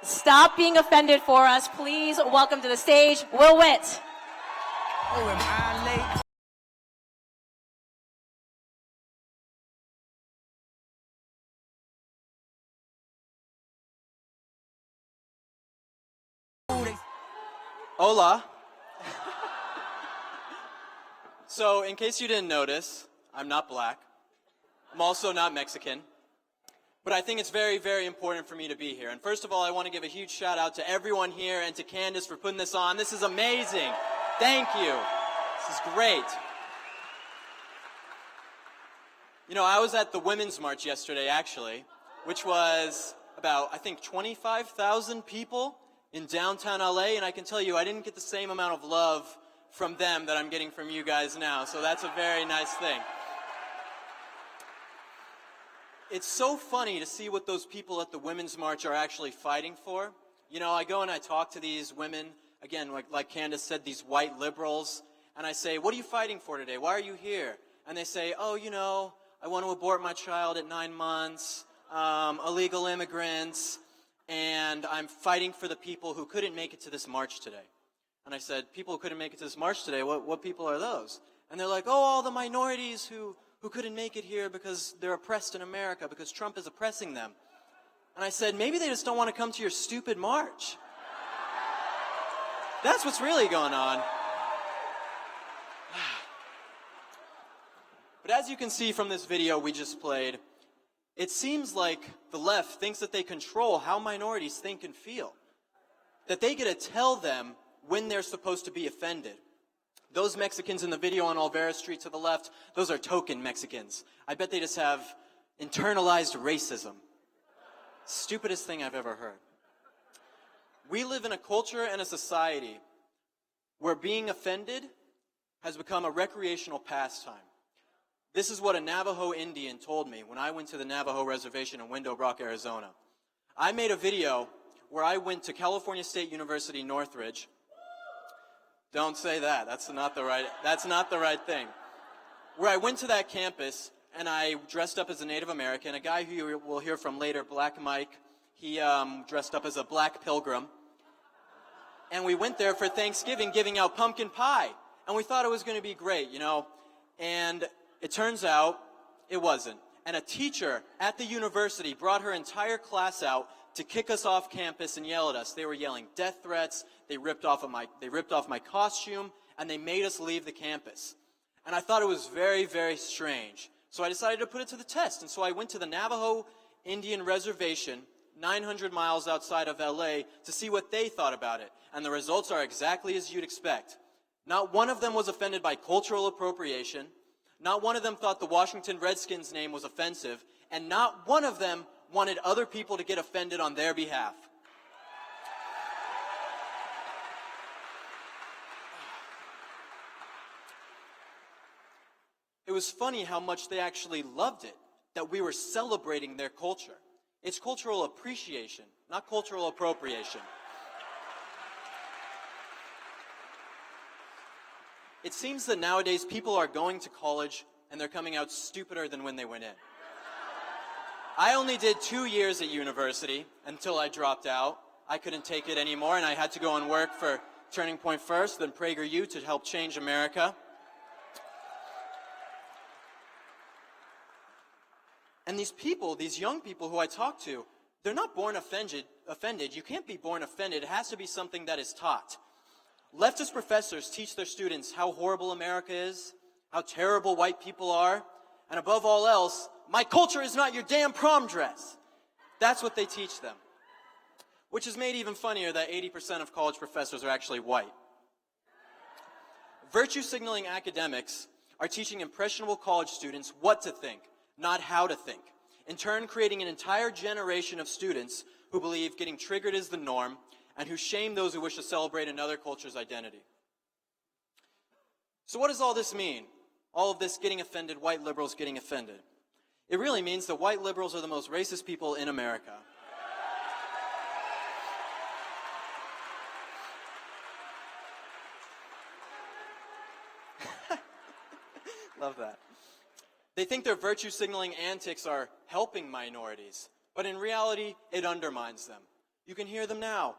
Stop being offended for us. Please welcome to the stage, Will Witt. Oh, am I late? Hola. So, in case you didn't notice, I'm not black. I'm also not Mexican. But I think it's very, very important for me to be here. And first of all, I want to give a huge shout out to everyone here and to Candace for putting this on. This is amazing. Thank you. This is great. You know, I was at the Women's March yesterday, actually, which was about, I think, 25,000 people in downtown LA, and I can tell you, I didn't get the same amount of love from them that I'm getting from you guys now, so that's a very nice thing. It's so funny to see what those people at the Women's March are actually fighting for. You know, I go and I talk to these women, again, like Candace said, these white liberals, and I say, what are you fighting for today? Why are you here? And they say, oh, you know, I want to abort my child at 9 months, illegal immigrants, and I'm fighting for the people who couldn't make it to this march today. And I said, people who couldn't make it to this march today, what people are those? And they're like, oh, all the minorities who couldn't make it here because they're oppressed in America, because Trump is oppressing them. And I said, maybe they just don't want to come to your stupid march. That's what's really going on. But as you can see from this video we just played, it seems like the left thinks that they control how minorities think and feel. That they get to tell them when they're supposed to be offended. Those Mexicans in the video on Olvera Street to the left, those are token Mexicans. I bet they just have internalized racism. Stupidest thing I've ever heard. We live in a culture and a society where being offended has become a recreational pastime. This is what a Navajo Indian told me when I went to the Navajo Reservation in Window Rock, Arizona. I made a video where I went to California State University, Northridge. Don't say that. That's not the right thing. Where I went to that campus and I dressed up as a Native American. A guy who you will hear from later, Black Mike, he dressed up as a black pilgrim. And we went there for Thanksgiving giving out pumpkin pie. And we thought it was going to be great, you know. And it turns out it wasn't. And a teacher at the university brought her entire class out to kick us off campus and yell at us. They were yelling death threats, they ripped off my costume, and they made us leave the campus. And I thought it was very, very strange. So I decided to put it to the test. And so I went to the Navajo Indian Reservation, 900 miles outside of LA, to see what they thought about it. And the results are exactly as you'd expect. Not one of them was offended by cultural appropriation. Not one of them thought the Washington Redskins name was offensive, and not one of them wanted other people to get offended on their behalf. It was funny how much they actually loved it, that we were celebrating their culture. It's cultural appreciation, not cultural appropriation. It seems that nowadays people are going to college and they're coming out stupider than when they went in. I only did 2 years at university until I dropped out. I couldn't take it anymore and I had to go and work for Turning Point first, then PragerU to help change America. And these people, these young people who I talk to, they're not born offended. You can't be born offended. It has to be something that is taught. Leftist professors teach their students how horrible America is, how terrible white people are, and above all else, my culture is not your damn prom dress. That's what they teach them. Which is made even funnier that 80% of college professors are actually white. Virtue signaling academics are teaching impressionable college students what to think, not how to think. In turn, creating an entire generation of students who believe getting triggered is the norm, and who shame those who wish to celebrate another culture's identity. So what does all this mean? All of this getting offended, white liberals getting offended. It really means that white liberals are the most racist people in America. Love that. They think their virtue signaling antics are helping minorities, but in reality, it undermines them. You can hear them now.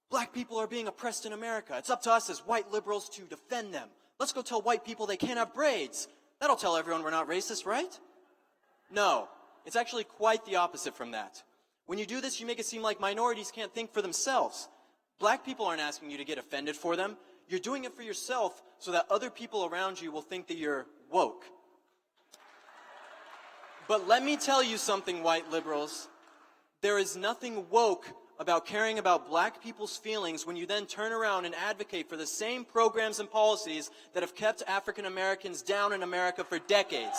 Black people are being oppressed in America. It's up to us as white liberals to defend them. Let's go tell white people they can't have braids. That'll tell everyone we're not racist, right? No, it's actually quite the opposite from that. When you do this, you make it seem like minorities can't think for themselves. Black people aren't asking you to get offended for them. You're doing it for yourself so that other people around you will think that you're woke. But let me tell you something, white liberals. There is nothing woke about caring about black people's feelings when you then turn around and advocate for the same programs and policies that have kept African Americans down in America for decades.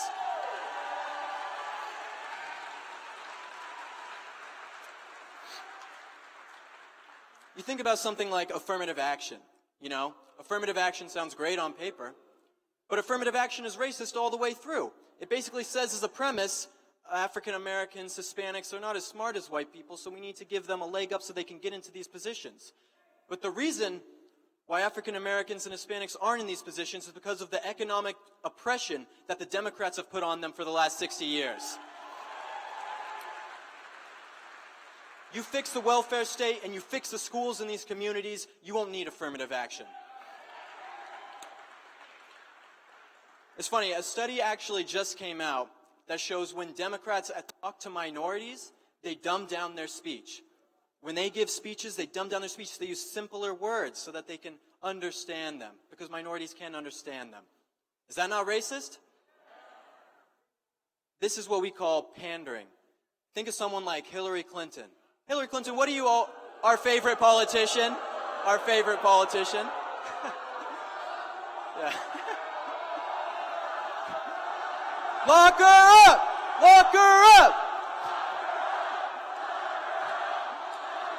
You think about something like affirmative action, you know? Affirmative action sounds great on paper, but affirmative action is racist all the way through. It basically says as a premise, African Americans, Hispanics are not as smart as white people, so we need to give them a leg up so they can get into these positions. But the reason why African Americans and Hispanics aren't in these positions is because of the economic oppression that the Democrats have put on them for the last 60 years. You fix the welfare state and you fix the schools in these communities, you won't need affirmative action. It's funny, a study actually just came out that shows when Democrats talk to minorities, they dumb down their speech. When they give speeches, they dumb down their speech. They use simpler words so that they can understand them, because minorities can't understand them. Is that not racist? This is what we call pandering. Think of someone like Hillary Clinton. Hillary Clinton, what do you all, our favorite politician? Our favorite politician? Yeah. Lock her up! Lock her up!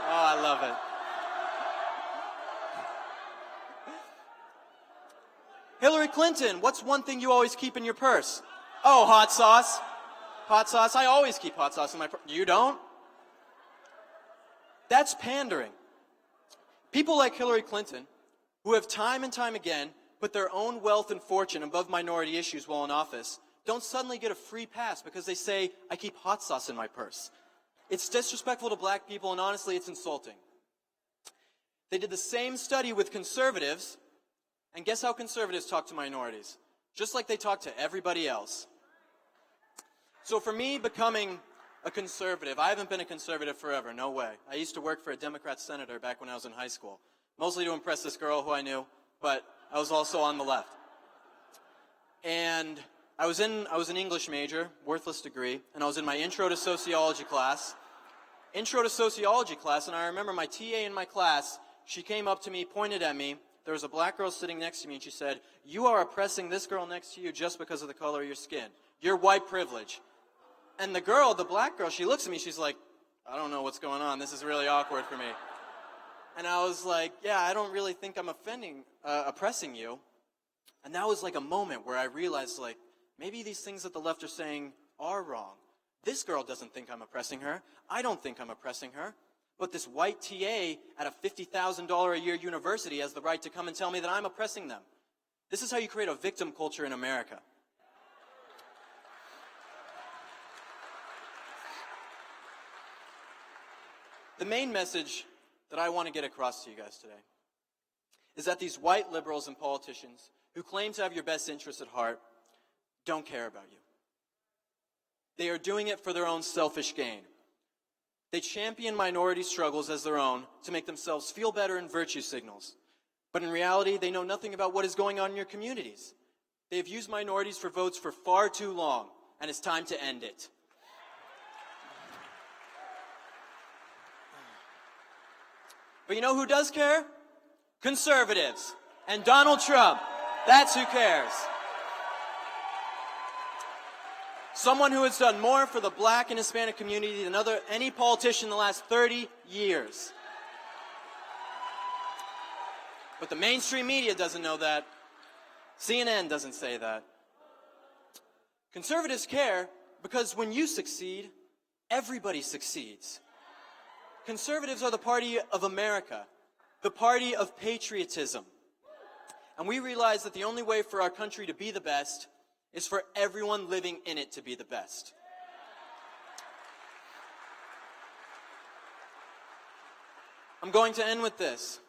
Oh, I love it. Hillary Clinton, what's one thing you always keep in your purse? Oh, hot sauce. Hot sauce. I always keep hot sauce in my purse. You don't? That's pandering. People like Hillary Clinton, who have time and time again put their own wealth and fortune above minority issues while in office, don't suddenly get a free pass because they say, I keep hot sauce in my purse. It's disrespectful to black people, and honestly, it's insulting. They did the same study with conservatives, and guess how conservatives talk to minorities? Just like they talk to everybody else. So for me, becoming a conservative, I haven't been a conservative forever, no way. I used to work for a Democrat senator back when I was in high school, mostly to impress this girl who I knew, but I was also on the left. And I was an English major, worthless degree, and I was in my intro to sociology class. And I remember my TA in my class, she came up to me, pointed at me, there was a black girl sitting next to me, and she said, you are oppressing this girl next to you just because of the color of your skin. You're white privilege. And the girl, the black girl, she looks at me, she's like, I don't know what's going on, this is really awkward for me. And I was like, yeah, I don't really think I'm oppressing you. And that was like a moment where I realized, like, maybe these things that the left are saying are wrong. This girl doesn't think I'm oppressing her. I don't think I'm oppressing her. But this white TA at a $50,000 a year university has the right to come and tell me that I'm oppressing them. This is how you create a victim culture in America. The main message that I want to get across to you guys today is that these white liberals and politicians who claim to have your best interests at heart don't care about you. They are doing it for their own selfish gain. They champion minority struggles as their own to make themselves feel better in virtue signals. But in reality, they know nothing about what is going on in your communities. They have used minorities for votes for far too long, and it's time to end it. But you know who does care? Conservatives and Donald Trump. That's who cares. Someone who has done more for the black and Hispanic community than any politician in the last 30 years. But the mainstream media doesn't know that. CNN doesn't say that. Conservatives care because when you succeed, everybody succeeds. Conservatives are the party of America, the party of patriotism. And we realize that the only way for our country to be the best is for everyone living in it to be the best. I'm going to end with this,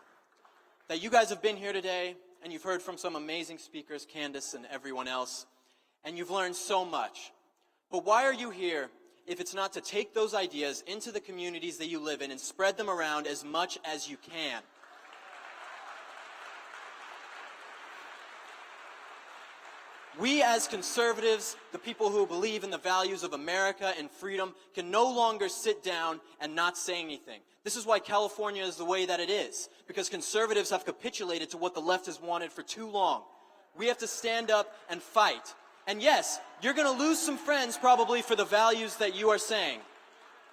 that you guys have been here today, and you've heard from some amazing speakers, Candace and everyone else, and you've learned so much. But why are you here if it's not to take those ideas into the communities that you live in and spread them around as much as you can? We as conservatives, the people who believe in the values of America and freedom, can no longer sit down and not say anything. This is why California is the way that it is, because conservatives have capitulated to what the left has wanted for too long. We have to stand up and fight. And yes, you're going to lose some friends probably for the values that you are saying,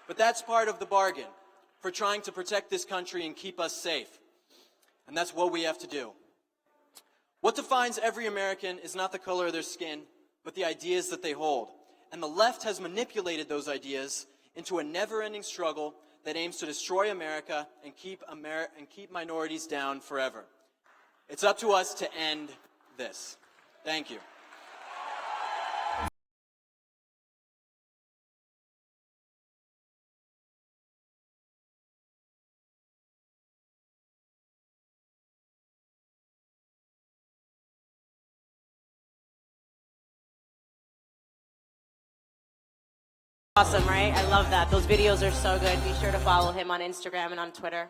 but that's part of the bargain for trying to protect this country and keep us safe. And that's what we have to do. What defines every American is not the color of their skin, but the ideas that they hold. And the left has manipulated those ideas into a never-ending struggle that aims to destroy America and keep minorities down forever. It's up to us to end this. Thank you. Awesome, right? I love that. Those videos are so good. Be sure to follow him on Instagram and on Twitter.